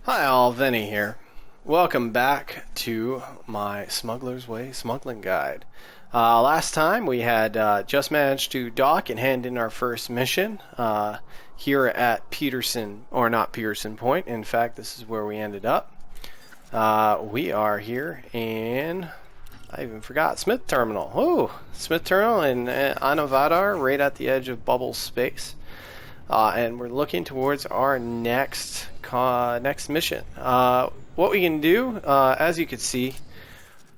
Hi all, Vinny here. Welcome back to my Smugglers Way smuggling guide. Last time we had just managed to dock and hand in our first mission here at Peterson, or not Peterson Point. In fact, this is where we ended up. We are here in, I even forgot, Smith Terminal. Oh, Smith Terminal in Anavadar, right at the edge of bubble space. And we're looking towards our next mission. What we can do, as you can see,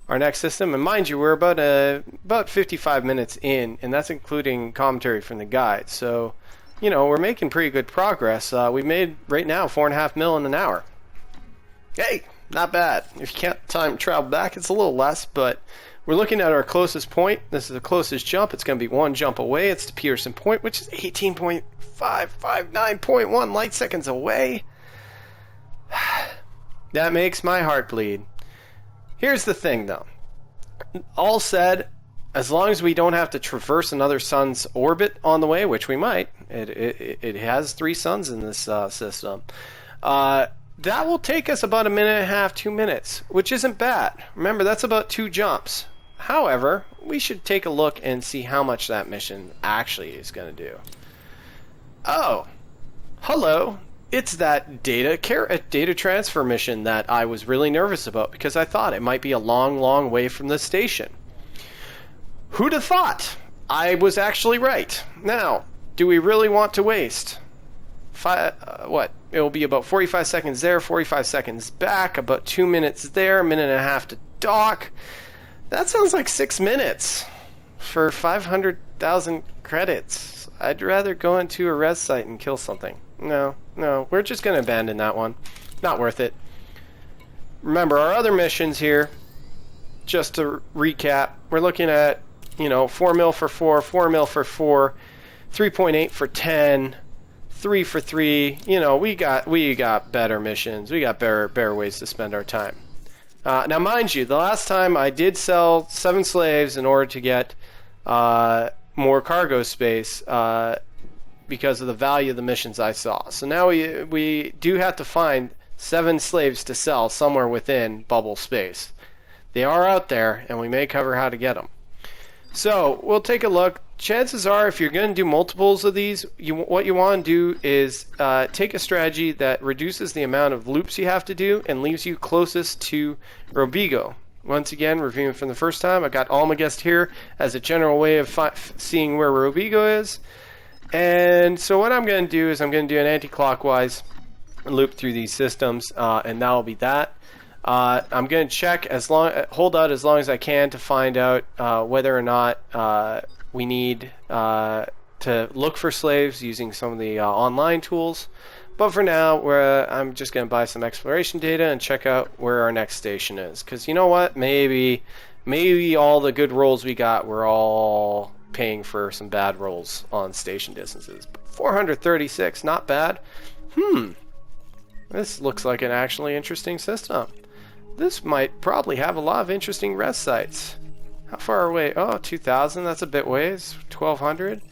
our next system, and mind you, we're about 55 minutes in, and that's including commentary from the guide. So, you know, we're making pretty good progress. We made right now 4.5 mil in an hour. Hey, not bad. If you can't time travel back, it's a little less, but we're looking at our closest point. This is the closest jump. It's going to be one jump away. It's to Peterson Point, which is 18.559.1 light seconds away. That makes my heart bleed. Here's the thing, though. All said, as long as we don't have to traverse another sun's orbit on the way, which we might, it has 3 suns in this system, that will take us about 1.5 minutes, 2 minutes, which isn't bad. Remember, that's about 2 jumps. However, we should take a look and see how much that mission actually is going to do. Oh, hello. It's that data transfer mission that I was really nervous about because I thought it might be a long, long way from the station. Who'd have thought? I was actually right. Now, do we really want to waste? It'll be about 45 seconds there, 45 seconds back, about 2 minutes there, 1.5 minutes to dock. That sounds like 6 minutes for 500,000 credits. I'd rather go into a res site and kill something. No, we're just going to abandon that one. Not worth it. Remember, our other missions here, just to recap, we're looking at, 4 mil for 4, 4 mil for 4, 3.8 for 10, 3 for 3. We got better missions. We got better ways to spend our time. Now, mind you, the last time I did sell 7 slaves in order to get more cargo space because of the value of the missions I saw. So now we do have to find 7 slaves to sell somewhere within bubble space. They are out there, and we may cover how to get them. So we'll take a look. Chances are, if you're going to do multiples of these, what you want to do is take a strategy that reduces the amount of loops you have to do and leaves you closest to Robigo. Once again, reviewing from the first time, I got Alma guessed here as a general way of seeing where Robigo is. And so what I'm going to do is I'm going to do an anti-clockwise loop through these systems, and that will be that. I'm going to check hold out as long as I can to find out whether or not we need to look for slaves using some of the online tools. But for now, I'm just going to buy some exploration data and check out where our next station is. Because you know what? Maybe all the good rolls we got were all paying for some bad rolls on station distances. But 436, not bad. This looks like an actually interesting system. This might probably have a lot of interesting rest sites. How far away? Oh, 2,000. That's a bit ways. 1,200.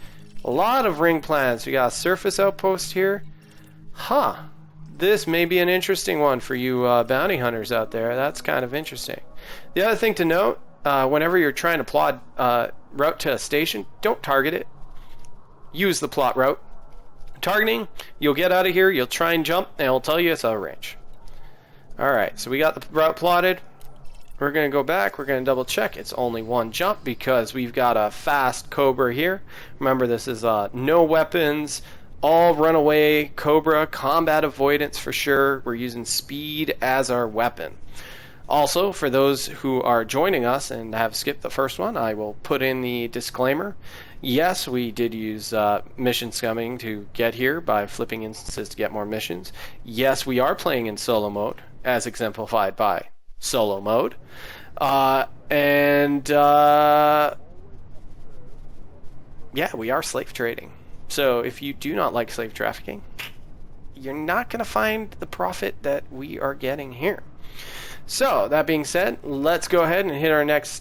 A lot of ring plans. We got a surface outpost here. This may be an interesting one for you bounty hunters out there. That's kind of interesting. The other thing to note, whenever you're trying to plot route to a station, don't target it. Use the plot route. Targeting, you'll get out of here, you'll try and jump, and it'll tell you it's out of range. Alright, so we got the route plotted. We're going to go back. We're going to double check. It's only 1 jump because we've got a fast Cobra here. Remember, this is no weapons, all runaway Cobra, combat avoidance for sure. We're using speed as our weapon. Also, for those who are joining us and have skipped the first one, I will put in the disclaimer. Yes, we did use mission scumming to get here by flipping instances to get more missions. Yes, we are playing in solo mode, as exemplified by solo mode. Yeah, we are slave trading. So if you do not like slave trafficking, you're not going to find the profit that we are getting here. So, that being said, let's go ahead and hit our next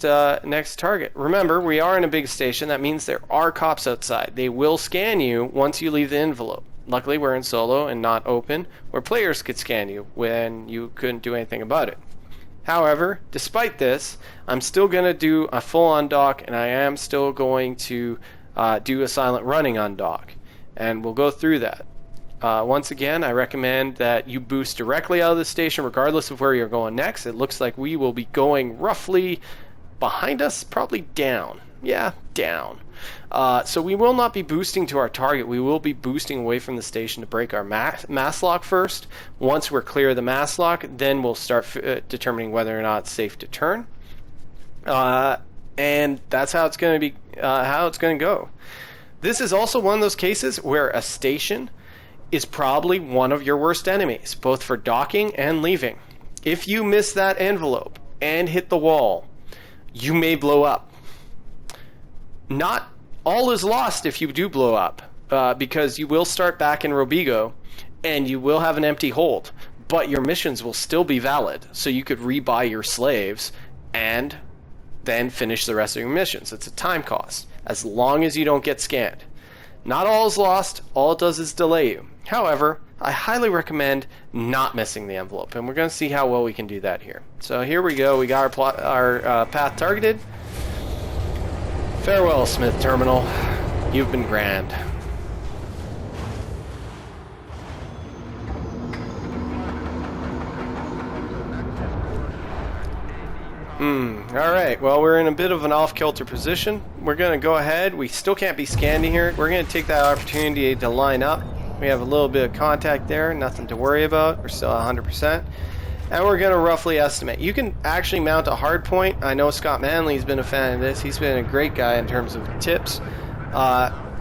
target. Remember, we are in a big station. That means there are cops outside. They will scan you once you leave the envelope. Luckily, we're in solo and not open, where players could scan you when you couldn't do anything about it. However, despite this, I'm still going to do a full undock, and I am still going to do a silent running undock. And we'll go through that. Once again, I recommend that you boost directly out of the station regardless of where you're going next. It looks like we will be going roughly behind us, probably down. Yeah, down. So we will not be boosting to our target. We will be boosting away from the station to break our mass lock first. Once we're clear of the mass lock, then we'll start determining whether or not it's safe to turn. And that's how it's going to be, how it's going to go. This is also one of those cases where a station is probably one of your worst enemies, both for docking and leaving. If you miss that envelope and hit the wall, you may blow up. Not all is lost if you do blow up, because you will start back in Robigo and you will have an empty hold, but your missions will still be valid, so you could rebuy your slaves and then finish the rest of your missions. It's a time cost, as long as you don't get scanned. Not all is lost, all it does is delay you. However, I highly recommend not missing the envelope, and we're going to see how well we can do that here. So here we go, we got our path targeted. Farewell, Smith Terminal. You've been grand. Alright, well, we're in a bit of an off-kilter position. We're going to go ahead. We still can't be scanned here. We're going to take that opportunity to line up. We have a little bit of contact there, nothing to worry about. We're still 100%. And we're going to roughly estimate. You can actually mount a hard point. I know Scott Manley's been a fan of this. He's been a great guy in terms of tips.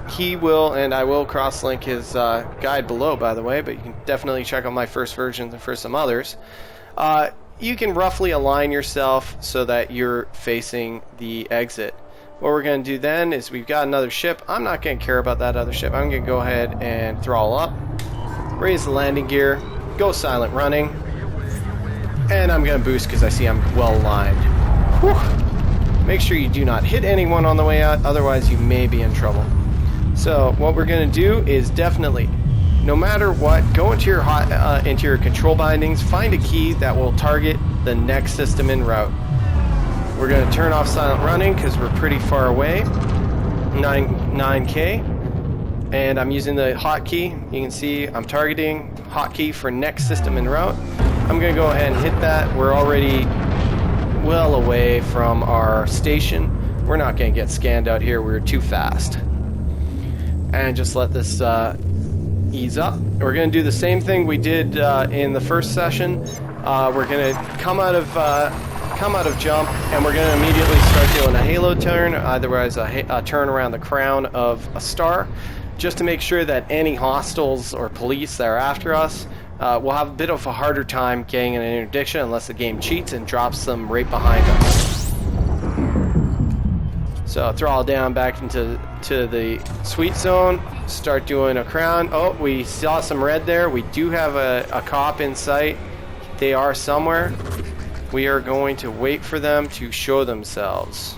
He will, and I will cross-link his guide below, by the way, but you can definitely check out my first versions and for some others. You can roughly align yourself so that you're facing the exit. What we're going to do then is we've got another ship. I'm not going to care about that other ship. I'm going to go ahead and throttle up, raise the landing gear, go silent running, and I'm going to boost because I see I'm well aligned. Whew. Make sure you do not hit anyone on the way out, otherwise you may be in trouble. So what we're going to do is definitely, no matter what, go into your control bindings, find a key that will target the next system en route. We're going to turn off silent running because we're pretty far away, 9K, and I'm using the hotkey. You can see I'm targeting hotkey for next system en route. I'm going to go ahead and hit that. We're already well away from our station. We're not going to get scanned out here. We're too fast. And just let this ease up. We're going to do the same thing we did in the first session. We're going to come out of jump, and we're going to immediately start doing a halo turn, otherwise a turn around the crown of a star, just to make sure that any hostiles or police that are after us will have a bit of a harder time getting an interdiction unless the game cheats and drops them right behind us. So throttle down back into the sweet zone, start doing a crown. Oh, we saw some red there. We do have a cop in sight. They are somewhere. We are going to wait for them to show themselves.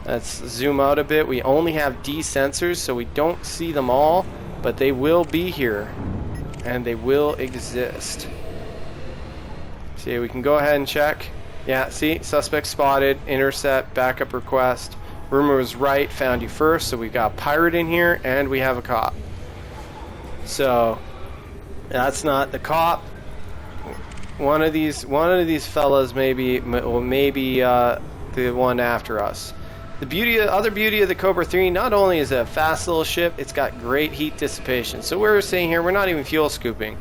Let's zoom out a bit. We only have D sensors, so we don't see them all, but they will be here, and they will exist. See, we can go ahead and check. Yeah, see, suspect spotted, intercept, backup request. Rumor was right, found you first, so we've got a pirate in here, and we have a cop. So, that's not the cop. One of these fellas maybe the one after us. The other beauty of the Cobra 3, not only is it a fast little ship, it's got great heat dissipation. So we're saying here, we're not even fuel scooping.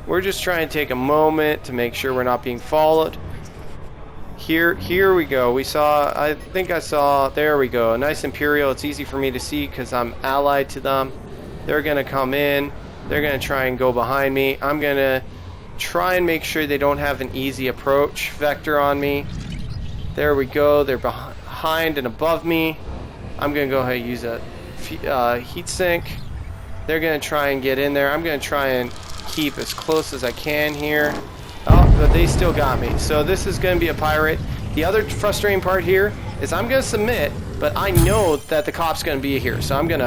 We're just trying to take a moment to make sure we're not being followed. Here we go. I think I saw, there we go, a nice Imperial. It's easy for me to see because I'm allied to them. They're going to come in. They're going to try and go behind me. I'm going to try and make sure they don't have an easy approach vector on me. There we go. They're behind and above me. I'm going to go ahead and use a heat sink. They're going to try and get in there. I'm going to try and keep as close as I can here. Oh, but they still got me. So this is going to be a pirate. The other frustrating part here is I'm going to submit, but I know that the cop's going to be here. So I'm going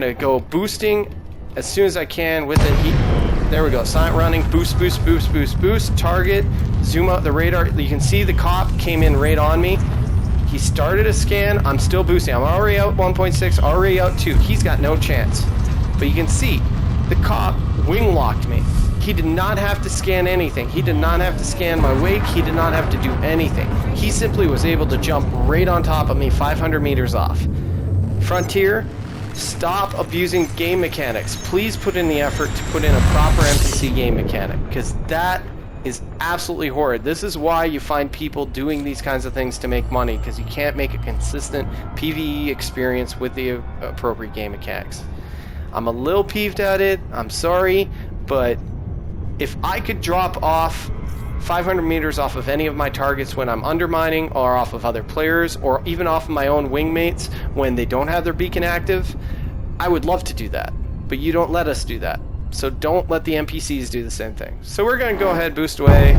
to go boosting as soon as I can with it. There we go. Silent running. Boost, boost, boost, boost, boost. Target. Zoom out the radar. You can see the cop came in right on me. He started a scan. I'm still boosting. I'm already out 1.6, already out 2. He's got no chance. But you can see the cop wing locked me. He did not have to scan anything. He did not have to scan my wake. He did not have to do anything. He simply was able to jump right on top of me 500 meters off. Frontier, stop abusing game mechanics. Please put in the effort to put in a proper NPC game mechanic, because that is absolutely horrid. This is why you find people doing these kinds of things to make money, because you can't make a consistent PvE experience with the appropriate game mechanics. I'm a little peeved at it. I'm sorry, but if I could drop off 500 meters off of any of my targets when I'm undermining, or off of other players, or even off of my own wingmates when they don't have their beacon active, I would love to do that. But you don't let us do that. So don't let the NPCs do the same thing. So we're going to go ahead and boost away.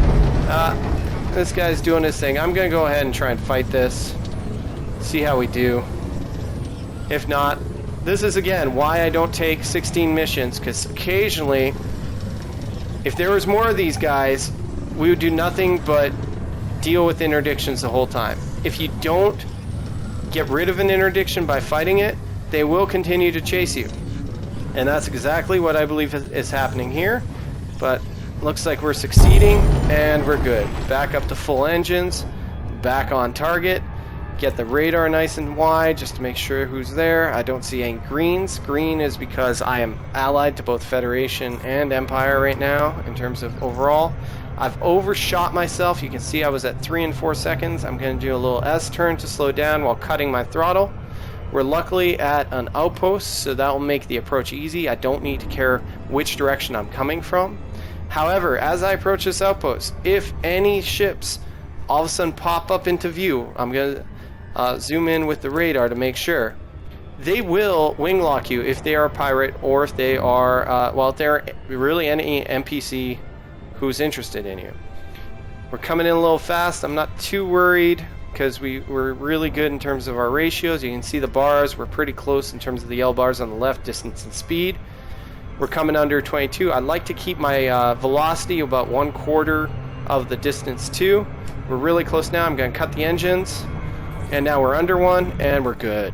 This guy's doing his thing. I'm going to go ahead and try and fight this. See how we do. If not, this is again why I don't take 16 missions, because occasionally, if there was more of these guys, we would do nothing but deal with interdictions the whole time. If you don't get rid of an interdiction by fighting it, they will continue to chase you. And that's exactly what I believe is happening here. But looks like we're succeeding, and we're good. Back up to full engines, back on target. Get the radar nice and wide just to make sure who's there. I don't see any greens. Green is because I am allied to both Federation and Empire right now in terms of overall. I've overshot myself. You can see I was at 3 and 4 seconds. I'm going to do a little S turn to slow down while cutting my throttle. We're luckily at an outpost, so that will make the approach easy. I don't need to care which direction I'm coming from. However, as I approach this outpost, if any ships all of a sudden pop up into view, I'm going to zoom in with the radar to make sure. They will wing lock you if they are a pirate, or if they are, well, if they're really any NPC who's interested in you. We're coming in a little fast. I'm not too worried, because we're really good in terms of our ratios. You can see the bars. We're pretty close in terms of the yellow bars on the left, distance and speed. We're coming under 22. I'd like to keep my velocity about 1/4 of the distance too. We're really close now. I'm going to cut the engines. And now we're under 1, and we're good.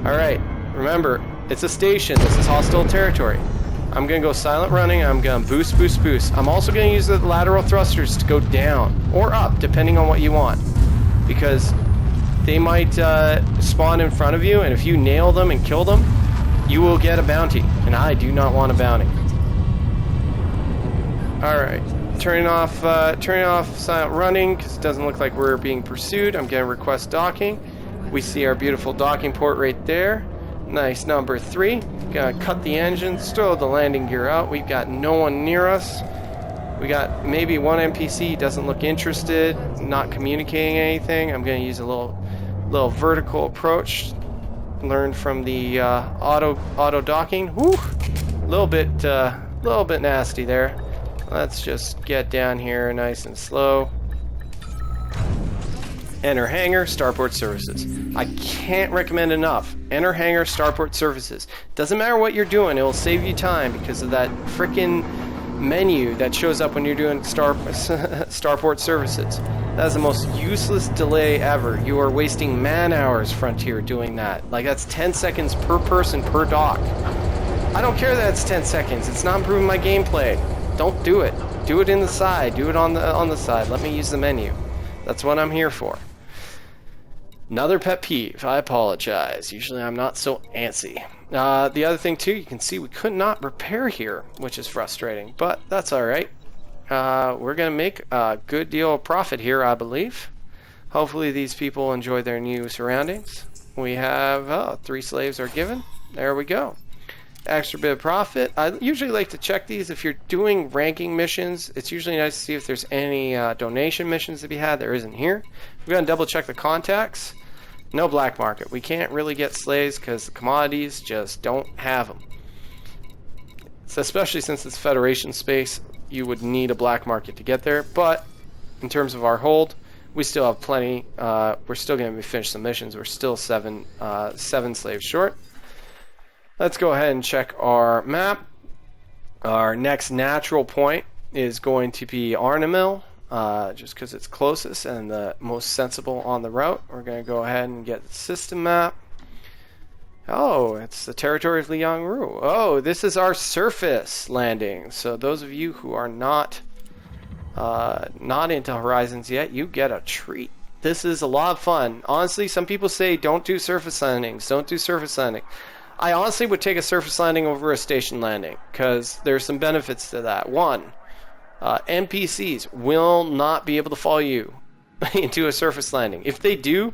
Alright, remember, it's a station. This is hostile territory. I'm going to go silent running. I'm going to boost, boost, boost. I'm also going to use the lateral thrusters to go down or up, depending on what you want. Because they might spawn in front of you, and if you nail them and kill them, you will get a bounty. And I do not want a bounty. Alright. Turning off silent running, because it doesn't look like we're being pursued. I'm going to request docking. We see our beautiful docking port right there. Nice, number 3. Gonna cut the engines, throw the landing gear out. We've got no one near us. We got maybe one NPC, doesn't look interested, not communicating anything. I'm going to use a little vertical approach. Learned from the auto docking. Whew, a little bit nasty there. Let's just get down here nice and slow. Enter hangar, starport services. I can't recommend enough. Enter hangar, starport services. Doesn't matter what you're doing, it will save you time because of that frickin' menu that shows up when you're doing starport services. That is the most useless delay ever. You are wasting man hours, Frontier, doing that. Like, that's 10 seconds per person per dock. I don't care that it's 10 seconds. It's not improving my gameplay. Don't do it. Do it in the side. Do it on the side. Let me use the menu. That's what I'm here for. Another pet peeve. I apologize. Usually I'm not so antsy. The other thing too, you can see we could not repair here, which is frustrating, but that's alright. We're going to make a good deal of profit here, I believe. Hopefully these people enjoy their new surroundings. We have 3 slaves are given. There we go. Extra bit of profit. I usually like to check these if you're doing ranking missions. It's usually nice to see if there's any donation missions to be had. There isn't here. We're going to double check the contacts. No black market. We can't really get slaves because the commodities just don't have them. So especially since it's Federation space, you would need a black market to get there. But in terms of our hold, we still have plenty. We're still going to finish the missions. We're still 7 slaves short. Let's go ahead and check our map. Our next natural point is going to be Arnamil, just because it's closest and the most sensible on the route. We're going to go ahead and get the system map. Oh, it's the territory of Liangru. Oh, this is our surface landing. So those of you who are not into Horizons yet, you get a treat. This is a lot of fun. Honestly, some people say don't do surface landings. Don't do surface landing. I honestly would take a surface landing over a station landing because there's some benefits to that. One, NPCs will not be able to follow you into a surface landing. If they do,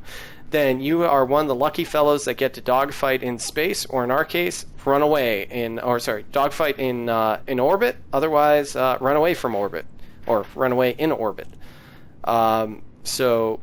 then you are one of the lucky fellows that get to dogfight in space, or in our case, run away dogfight in orbit. Otherwise, run away from orbit, or run away in orbit. So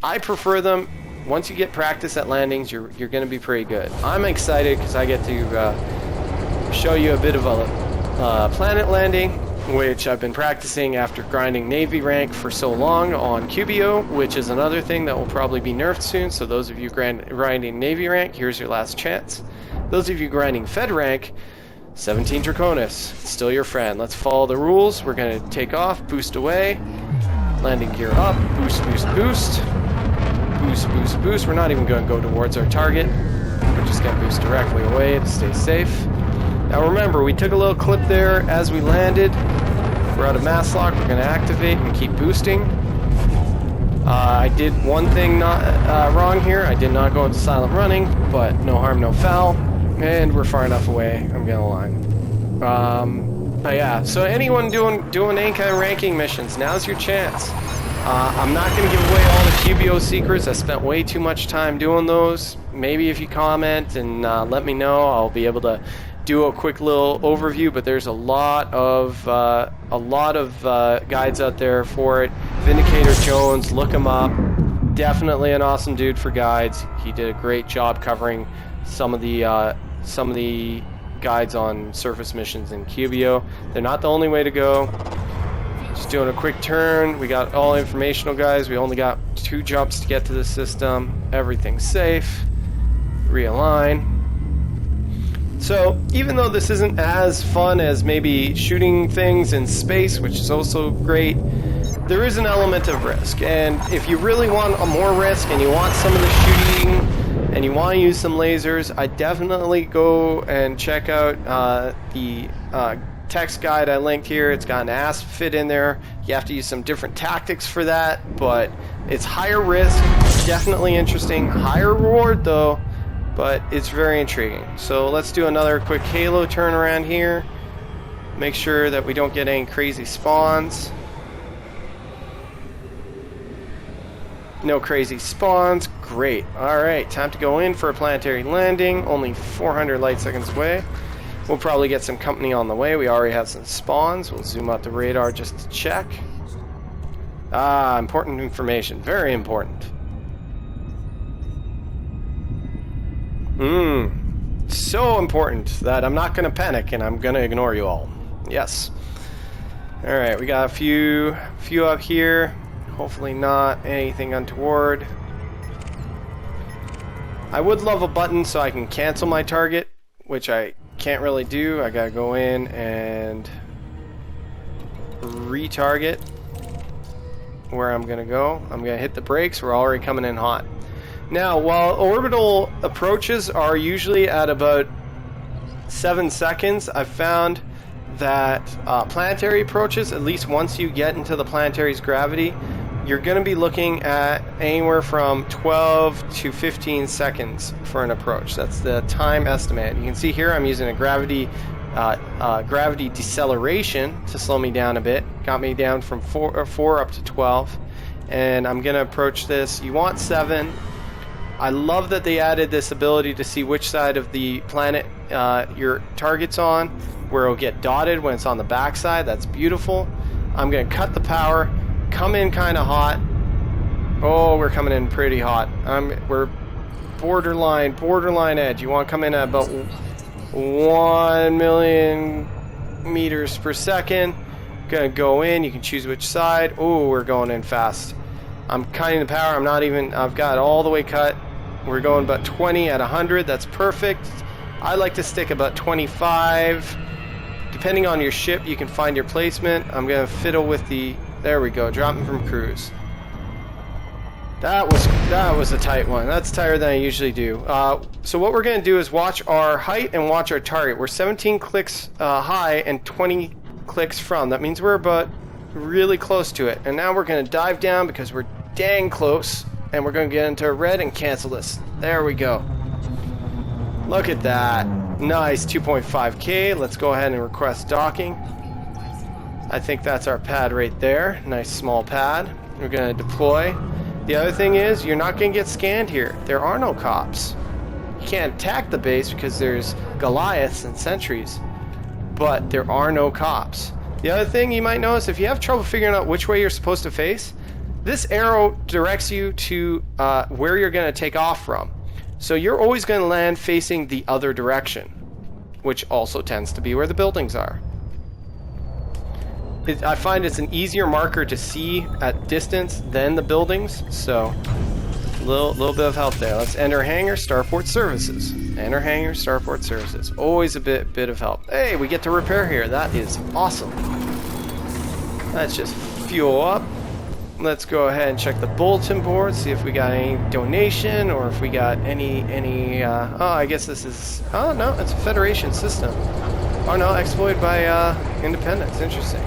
I prefer them. Once you get practice at landings, you're going to be pretty good. I'm excited because I get to show you a bit of a planet landing, which I've been practicing after grinding Navy rank for so long on QBO, which is another thing that will probably be nerfed soon. So those of you grinding Navy rank, here's your last chance. Those of you grinding Fed rank, 17 Draconis, still your friend. Let's follow the rules. We're going to take off, boost away, landing gear up, boost, boost, boost. Boost, boost, boost. We're not even going to go towards our target. We're just going to boost directly away to stay safe. Now remember, we took a little clip there as we landed. We're out of mass lock. We're going to activate and keep boosting. I did one thing wrong here. I did not go into silent running, but no harm, no foul. And we're far enough away. I'm going to line. But yeah, so anyone doing any kind of ranking missions, now's your chance. I'm not going to give away all the QBO secrets. I spent way too much time doing those. Maybe if you comment and let me know, I'll be able to do a quick little overview. But there's a lot of guides out there for it. Vindicator Jones, look him up. Definitely an awesome dude for guides. He did a great job covering some of the guides on surface missions in QBO. They're not the only way to go. Just doing a quick turn. We got all informational guys. We only got 2 jumps to get to the system. Everything's safe. Realign. So even though this isn't as fun as maybe shooting things in space, which is also great, there is an element of risk. And if you really want more risk and you want some of the shooting and you want to use some lasers, I definitely go and check out the text guide I linked here. It's got an ASP fit in there. You have to use some different tactics for that, but it's higher risk, definitely interesting, higher reward though, but it's very intriguing. So let's do another quick halo turn around here. Make sure that we don't get any crazy spawns. No crazy spawns. Great. Alright, time to go in for a planetary landing. Only 400 light seconds away. We'll probably get some company on the way. We already have some spawns. We'll zoom out the radar just to check. Important information. Very important. So important that I'm not going to panic and I'm going to ignore you all. Yes. Alright, we got a few up here. Hopefully not anything untoward. I would love a button so I can cancel my target, which I can't really do. I gotta go in and retarget where I'm gonna go. I'm gonna hit the brakes. We're already coming in hot. Now, while orbital approaches are usually at about 7 seconds, I've found that planetary approaches, at least once you get into the planetary's gravity, you're going to be looking at anywhere from 12 to 15 seconds for an approach. That's the time estimate. You can see here I'm using a gravity deceleration to slow me down a bit. Got me down from 4 up to 12. And I'm going to approach this. You want 7. I love that they added this ability to see which side of the planet your target's on, where it'll get dotted when it's on the back side. That's beautiful. I'm going to cut the power. Come in kind of hot. Oh, we're coming in pretty hot. We're borderline edge. You want to come in at about 1 million meters per second. Gonna go in. You can choose which side. Oh, we're going in fast. I'm cutting the power. I've got it all the way cut. We're going about 20 at 100. That's perfect. I like to stick about 25. Depending on your ship, you can find your placement. I'm going to fiddle with the... There we go, dropping from cruise. That was a tight one. That's tighter than I usually do. So what we're going to do is watch our height and watch our target. We're 17 clicks high and 20 clicks from. That means we're about really close to it. And now we're going to dive down because we're dang close. And we're going to get into a red and cancel this. There we go. Look at that. Nice, 2.5K. Let's go ahead and request docking. I think that's our pad right there. Nice small pad. We're going to deploy. The other thing is, you're not going to get scanned here. There are no cops. You can't attack the base because there's Goliaths and sentries, but there are no cops. The other thing you might notice, if you have trouble figuring out which way you're supposed to face, this arrow directs you to where you're going to take off from. So you're always going to land facing the other direction, which also tends to be where the buildings are. I find it's an easier marker to see at distance than the buildings, so little bit of help there. Let's enter hangar, starport services. Enter hangar, starport services. Always a bit of help. Hey, we get to repair here. That is awesome. Let's just fuel up. Let's go ahead and check the bulletin board, see if we got any donation or if we got any oh, I guess this is, oh no, it's a Federation system. Oh no, exploited by Independence. Interesting.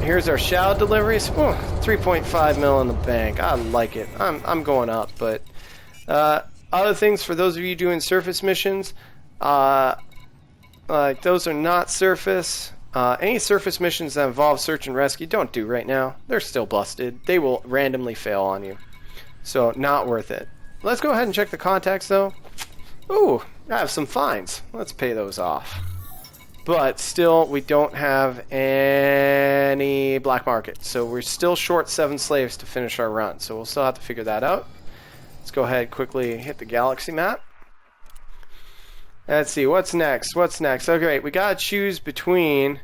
Here's our shallot deliveries. 3.5 mil in the bank. I like it. I'm going up, but other things for those of you doing surface missions, like those are not surface. Any surface missions that involve search and rescue, don't do right now. They're still busted. They will randomly fail on you. So, not worth it. Let's go ahead and check the contacts, though. Ooh, I have some fines. Let's pay those off. But still, we don't have any black market. So, we're still short 7 slaves to finish our run. So, we'll still have to figure that out. Let's go ahead and quickly hit the galaxy map. Let's see, what's next? What's next? Okay, we gotta choose between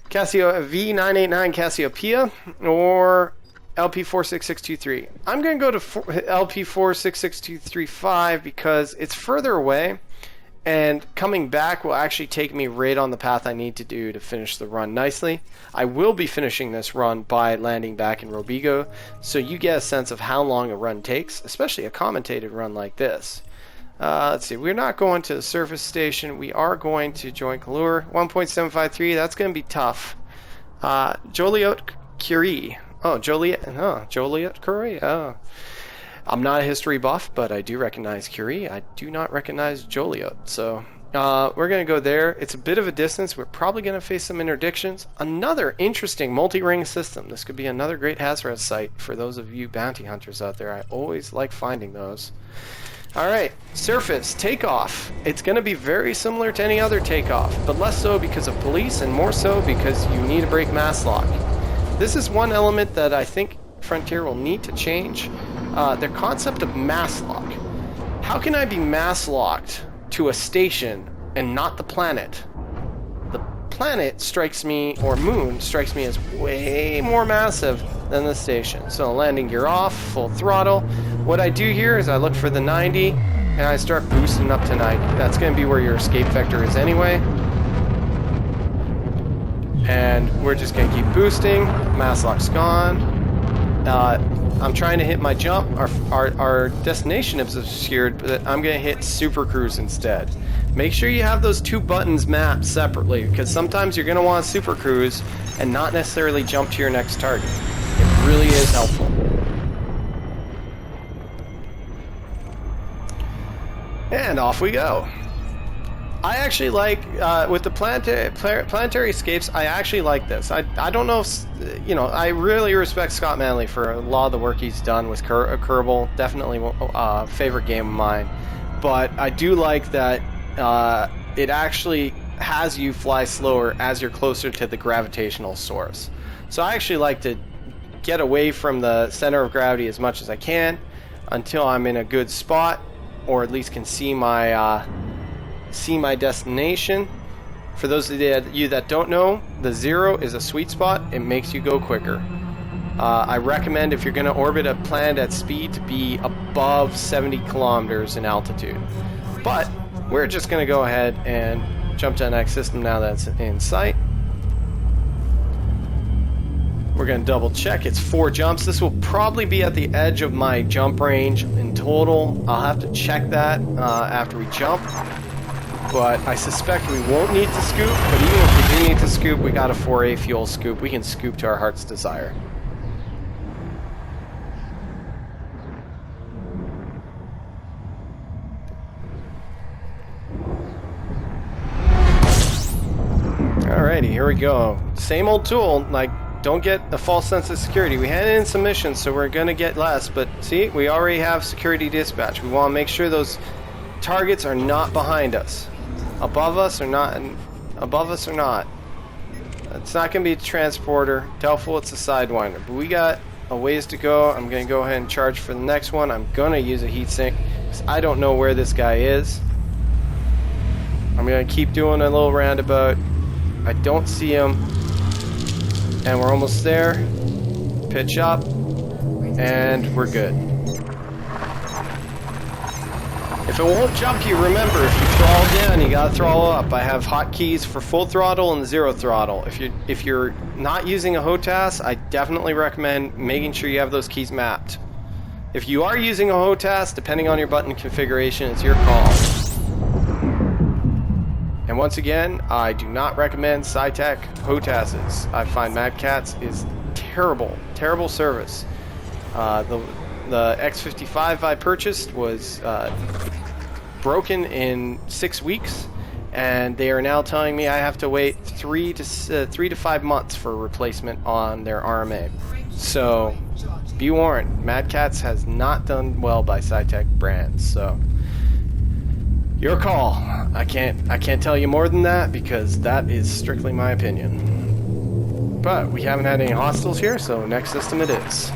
V989 Cassiopeia or LP46623. I'm gonna go to LP46623 because it's further away, and coming back will actually take me right on the path I need to do to finish the run nicely. I will be finishing this run by landing back in Robigo, so you get a sense of how long a run takes, especially a commentated run like this. Let's see, we're not going to the surface station. We are going to join Kalur. 1.753, that's going to be tough. Joliet Curie. Oh, Joliet Curie. Oh. I'm not a history buff, but I do recognize Curie. I do not recognize Joliet. So, we're going to go there. It's a bit of a distance. We're probably going to face some interdictions. Another interesting multi-ring system. This could be another great Hazrat site for those of you bounty hunters out there. I always like finding those. Alright, surface, takeoff. It's going to be very similar to any other takeoff, but less so because of police and more so because you need to break mass lock. This is one element that I think Frontier will need to change. Their concept of mass lock. How can I be mass locked to a station and not the planet? The planet strikes me, or moon strikes me as way more massive than the station. So landing gear off, full throttle. What I do here is I look for the 90 and I start boosting up to 90. That's going to be where your escape vector is anyway. And we're just going to keep boosting. Mass lock's gone. I'm trying to hit my jump. Our destination is obscured, but I'm going to hit Super Cruise instead. Make sure you have those 2 buttons mapped separately, because sometimes you're going to want Super Cruise and not necessarily jump to your next target. It really is helpful. And off we go. I actually like, with the planetary escapes, I actually like this. I don't know if, you know, I really respect Scott Manley for a lot of the work he's done with Kerbal. Definitely a favorite game of mine. But I do like that it actually has you fly slower as you're closer to the gravitational source. So I actually like to get away from the center of gravity as much as I can until I'm in a good spot, or at least can see my destination. For those of you that don't know, the 0 is a sweet spot. It makes you go quicker. I recommend, if you're going to orbit a planet at speed, to be above 70 kilometers in altitude. But we're just going to go ahead and jump to the next system now that's in sight. We're going to double check. It's 4 jumps. This will probably be at the edge of my jump range in total. I'll have to check that after we jump. But I suspect we won't need to scoop. But even if we do need to scoop, we got a 4A fuel scoop. We can scoop to our heart's desire. Alrighty, here we go. Same old tool, like, don't get a false sense of security. We had in some missions, so we're going to get less, but see, we already have security dispatch. We want to make sure those targets are not behind us. Above us or not, above us or not. It's not going to be a transporter. Doubtful it's a sidewinder, but we got a ways to go. I'm going to go ahead and charge for the next one. I'm going to use a heat sink, because I don't know where this guy is. I'm going to keep doing a little roundabout. I don't see him, and we're almost there. Pitch up, and we're good. If it won't jump you, remember, if you throttle down, you gotta throttle up. I have hotkeys for full throttle and 0 throttle. If you're not using a HOTAS, I definitely recommend making sure you have those keys mapped. If you are using a HOTAS, depending on your button configuration, it's your call. And once again, I do not recommend SciTech HOTASes. I find Mad Catz is terrible, terrible service. The X55 I purchased was broken in 6 weeks, and they are now telling me I have to wait 3 to 5 months for a replacement on their RMA. So be warned, Mad Catz has not done well by SciTech brands. So your call. I can't tell you more than that, because that is strictly my opinion. But we haven't had any hostiles here, so next system it is.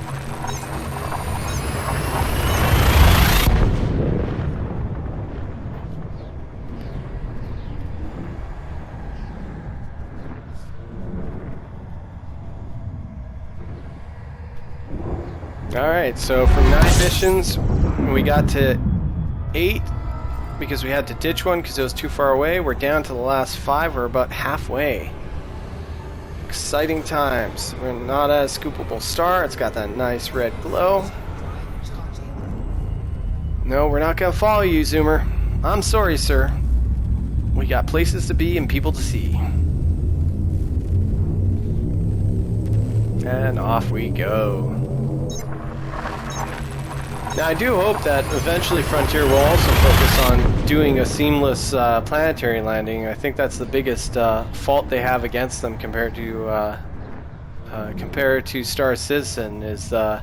Alright, so from 9 missions, we got to 8. Because we had to ditch one because it was too far away. We're down to the last 5. We're about halfway. Exciting times. We're not a scoopable star. It's got that nice red glow. No, we're not going to follow you, Zoomer. I'm sorry, sir. We got places to be and people to see. And off we go. Now, I do hope that eventually Frontier will also focus on doing a seamless planetary landing. I think that's the biggest fault they have against them compared to Star Citizen, is the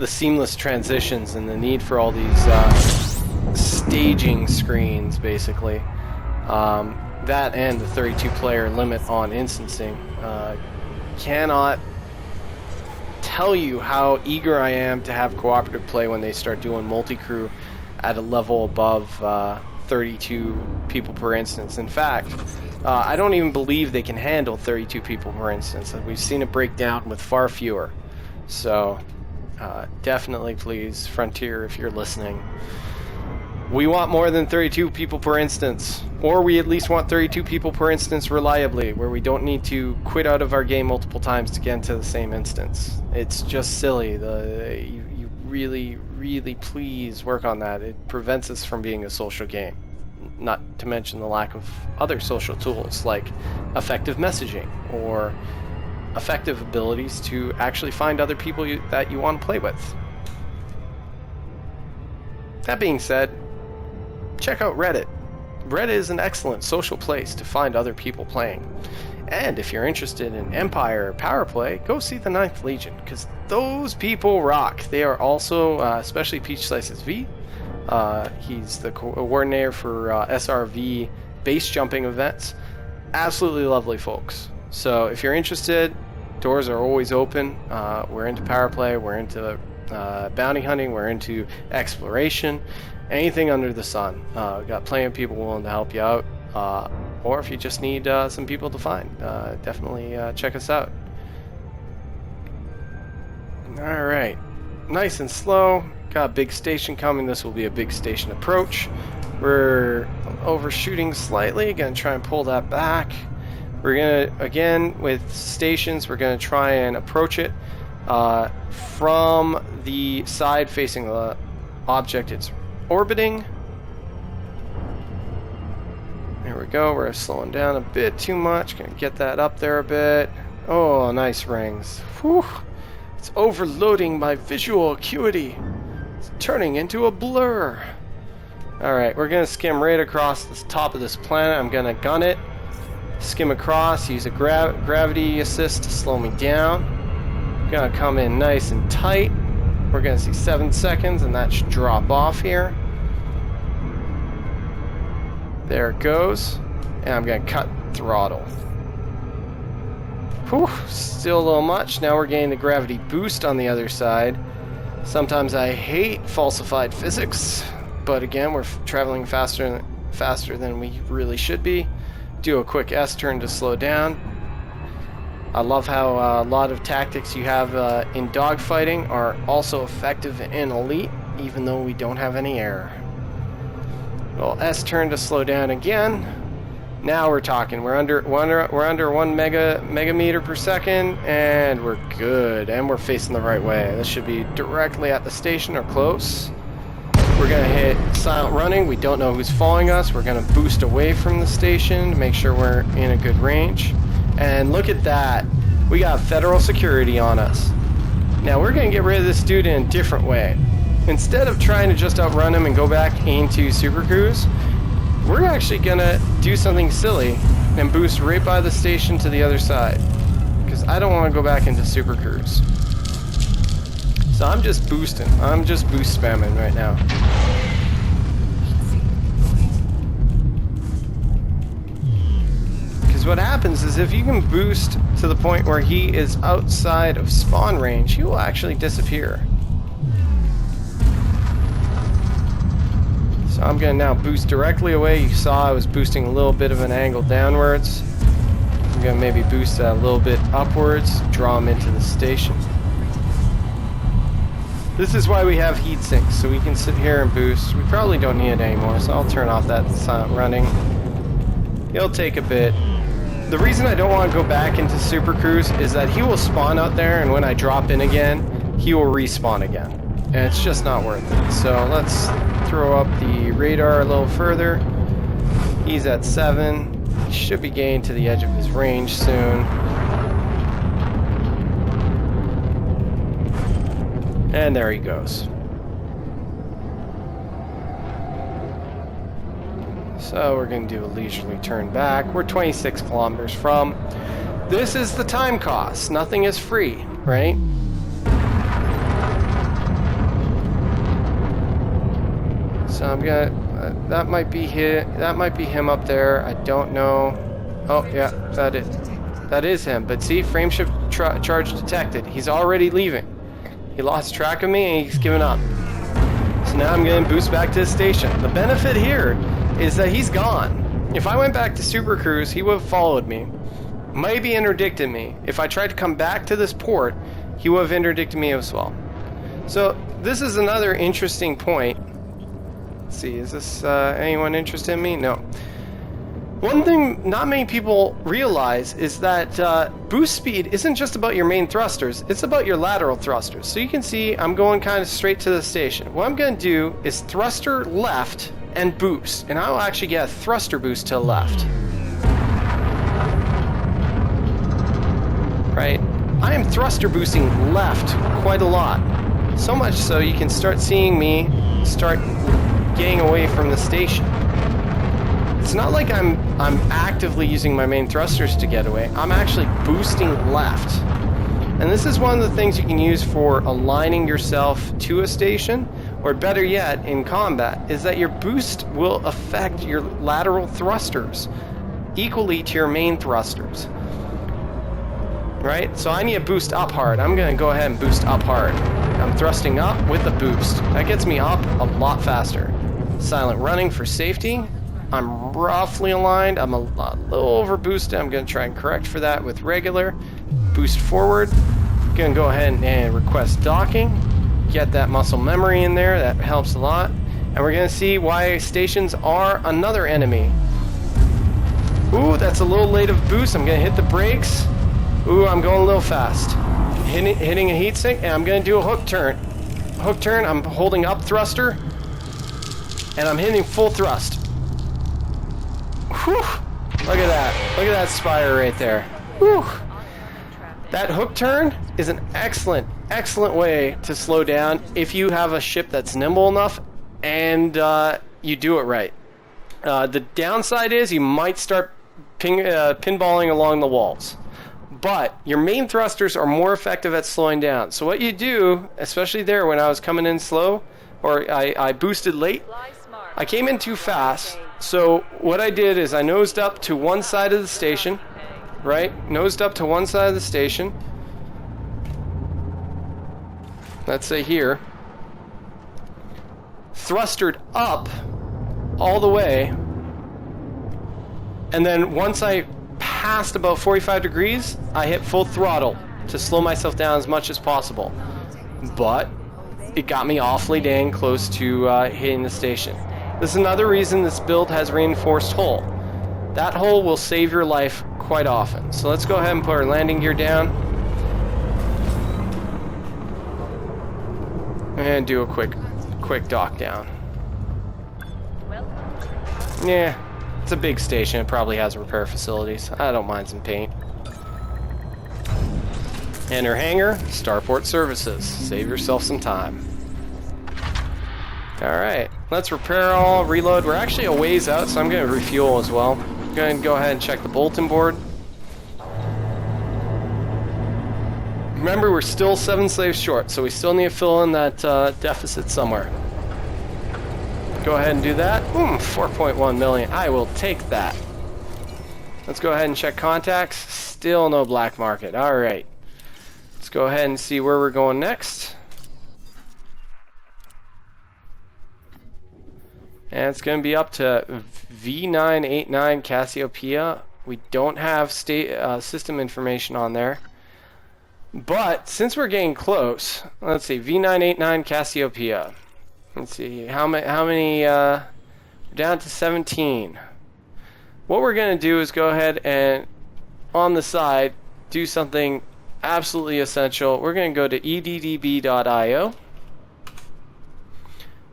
seamless transitions and the need for all these staging screens, basically. That and the 32-player limit on instancing. Cannot tell you how eager I am to have cooperative play when they start doing multi-crew at a level above 32 people per instance. In fact, I don't even believe they can handle 32 people per instance. We've seen it break down with far fewer. So definitely, please, Frontier, if you're listening, we want more than 32 people per instance, or we at least want 32 people per instance reliably, where we don't need to quit out of our game multiple times to get into the same instance. It's just silly. You really, really please work on that. It prevents us from being a social game. Not to mention the lack of other social tools like effective messaging or effective abilities to actually find other people that you want to play with. That being said, check out Reddit. Reddit is an excellent social place to find other people playing. And if you're interested in Empire or Power Play, go see the 9th Legion, because those people rock. They are also, especially Peach Slices V. He's the coordinator for SRV base jumping events. Absolutely lovely folks. So if you're interested, doors are always open. We're into Power Play, we're into bounty hunting, we're into exploration. Anything under the sun. We've got plenty of people willing to help you out. Or if you just need some people to find, definitely check us out. Alright. Nice and slow. Got a big station coming. This will be a big station approach. We're overshooting slightly. Gonna try and pull that back. We're gonna, again, with stations, we're gonna try and approach it from the side facing the object it's orbiting. There we go. We're slowing down a bit too much. Gonna get that up there a bit. Oh, nice rings. Whew. It's overloading my visual acuity. It's turning into a blur. Alright, we're gonna skim right across the top of this planet. I'm gonna gun it. Skim across, use a gravity assist to slow me down. Gonna come in nice and tight. We're gonna see 7 seconds, and that should drop off here. There it goes. And I'm gonna cut throttle. Whew, still a little much. Now we're getting the gravity boost on the other side. Sometimes I hate falsified physics, but again, we're traveling faster than we really should be. Do a quick S-turn to slow down. I love how a lot of tactics you have in dogfighting are also effective in Elite, even though we don't have any air. Well, S-turn to slow down again. Now we're talking. We're under 1 megameter per second, and we're good. And we're facing the right way. This should be directly at the station or close. We're gonna hit silent running. We don't know who's following us. We're gonna boost away from the station to make sure we're in a good range. And look at that. We got federal security on us. Now we're gonna get rid of this dude in a different way. Instead of trying to just outrun him and go back into Super Cruise, we're actually gonna do something silly and boost right by the station to the other side. Because I don't want to go back into Super Cruise. So I'm just boosting. I'm just boost spamming right now. Because what happens is if you can boost to the point where he is outside of spawn range, he will actually disappear. So I'm going to now boost directly away. You saw I was boosting a little bit of an angle downwards. I'm going to maybe boost that a little bit upwards, draw him into the station. This is why we have heat sinks, so we can sit here and boost. We probably don't need it anymore, so I'll turn off that silent running. It'll take a bit. The reason I don't want to go back into Super Cruise is that he will spawn out there, and when I drop in again, he will respawn again. And it's just not worth it. So let's throw up the radar a little further. He's at 7. He should be getting to the edge of his range soon. And there he goes. So we're going to do a leisurely turn back. We're 26 kilometers from. This is the time cost. Nothing is free, right? So I'm gonna. That might be him up there. I don't know. Oh yeah, that is him. But see, frame shift charge detected. He's already leaving. He lost track of me and he's given up. So now I'm going to boost back to the station. The benefit here is that he's gone. If I went back to Super Cruise, he would have followed me. Maybe interdicted me. If I tried to come back to this port, he would have interdicted me as well. So this is another interesting point. Let's see, is this anyone interested in me? No. One thing not many people realize is that boost speed isn't just about your main thrusters, it's about your lateral thrusters. So you can see I'm going kind of straight to the station. What I'm going to do is thruster left and boost, and I'll actually get a thruster boost to the left. Right? I am thruster boosting left quite a lot. So much so you can start seeing me start getting away from the station. It's not like I'm actively using my main thrusters to get away. I'm actually boosting left. And this is one of the things you can use for aligning yourself to a station, or better yet, in combat, is that your boost will affect your lateral thrusters equally to your main thrusters. Right? So I need to boost up hard. I'm going to go ahead and boost up hard. I'm thrusting up with the boost. That gets me up a lot faster. Silent running for safety. I'm roughly aligned. I'm a little over boosted. I'm going to try and correct for that with regular. Boost forward. Going to go ahead and request docking. Get that muscle memory in there. That helps a lot. And we're going to see why stations are another enemy. Ooh, that's a little late of boost. I'm going to hit the brakes. Ooh, I'm going a little fast. Hitting a heat sink, and I'm going to do a hook turn. Hook turn, I'm holding up thruster, and I'm hitting full thrust. Whew! Look at that. Look at that spire right there. Whew! That hook turn is an excellent, excellent way to slow down if you have a ship that's nimble enough and you do it right. The downside is you might start pinballing along the walls. But your main thrusters are more effective at slowing down. So what you do, especially there when I was coming in slow, or I boosted late, I came in too fast. So what I did is I nosed up to one side of the station, right? Nosed up to one side of the station. Let's say here. Thrustered up all the way. And then once I passed about 45 degrees, I hit full throttle to slow myself down as much as possible. But it got me awfully dang close to hitting the station. This is another reason this build has reinforced hull. That hull will save your life quite often. So let's go ahead and put our landing gear down. And do a quick dock down. Yeah, it's a big station. It probably has repair facilities. I don't mind some paint. Enter hangar, Starport Services. Save yourself some time. Alright, let's repair all, reload. We're actually a ways out, so I'm going to refuel as well. I'm going to go ahead and check the bulletin board. Remember, we're still 7 slaves short, so we still need to fill in that deficit somewhere. Go ahead and do that. 4.1 million. I will take that. Let's go ahead and check contacts. Still no black market. Alright. Let's go ahead and see where we're going next. And it's going to be up to V989 Cassiopeia. We don't have system information on there. But since we're getting close, let's see, V989 Cassiopeia. Let's see, how many, we're down to 17. What we're going to do is go ahead and, on the side, do something absolutely essential. We're going to go to eddb.io,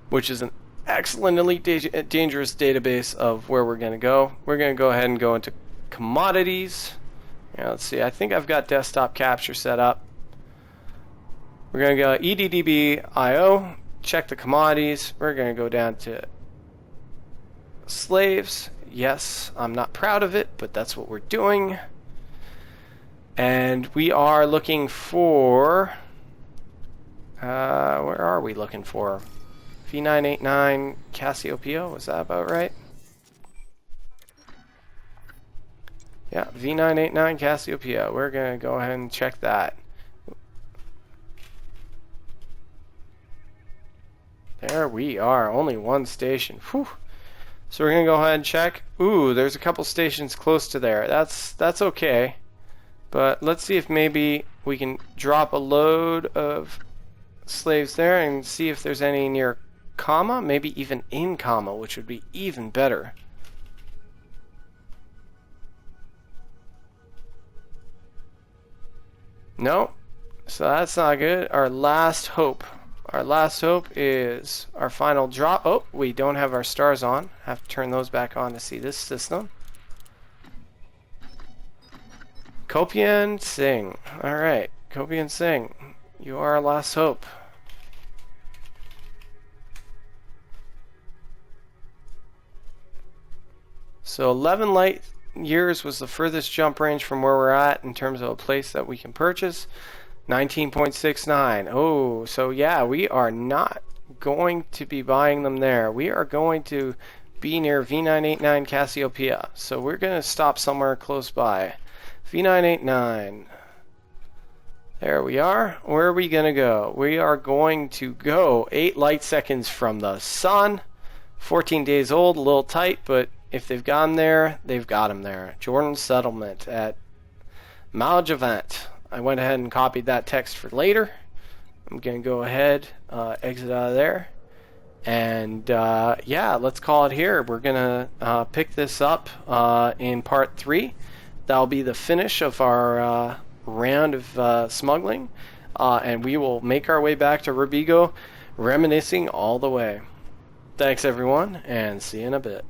which is an excellent Elite Dangerous database of where we're going to go. We're going to go ahead and go into commodities. Yeah, let's see, I think I've got desktop capture set up. We're going to go eddb.io. Check the commodities. We're going to go down to slaves. Yes, I'm not proud of it, but that's what we're doing. And we are looking for... where are we looking for? V989 Cassiopeia, was that about right? Yeah, V989 Cassiopeia. We're going to go ahead and check that. There we are, only one station. Whew. So we're gonna go ahead and check. Ooh, there's a couple stations close to there. That's okay. But let's see if maybe we can drop a load of slaves there and see if there's any near comma, maybe even in comma, which would be even better. No, so that's not good. Our last hope. Our last hope is our final drop. Oh, we don't have our stars on. Have to turn those back on to see this system. Kopian Singh. Alright, Kopian Singh. You are our last hope. So 11 light years was the furthest jump range from where we're at in terms of a place that we can purchase. 19.69. Oh, so yeah, we are not going to be buying them there. We are going to be near V989 Cassiopeia. So we're going to stop somewhere close by. V989. There we are. Where are we going to go? We are going to go 8 light seconds from the sun. 14 days old, a little tight, but if they've gone there, they've got them there. Jordan Settlement at Maljavant. I went ahead and copied that text for later. I'm going to go ahead, exit out of there. And yeah, let's call it here. We're going to pick this up in part 3. That'll be the finish of our round of smuggling. And we will make our way back to Robigo, reminiscing all the way. Thanks, everyone, and see you in a bit.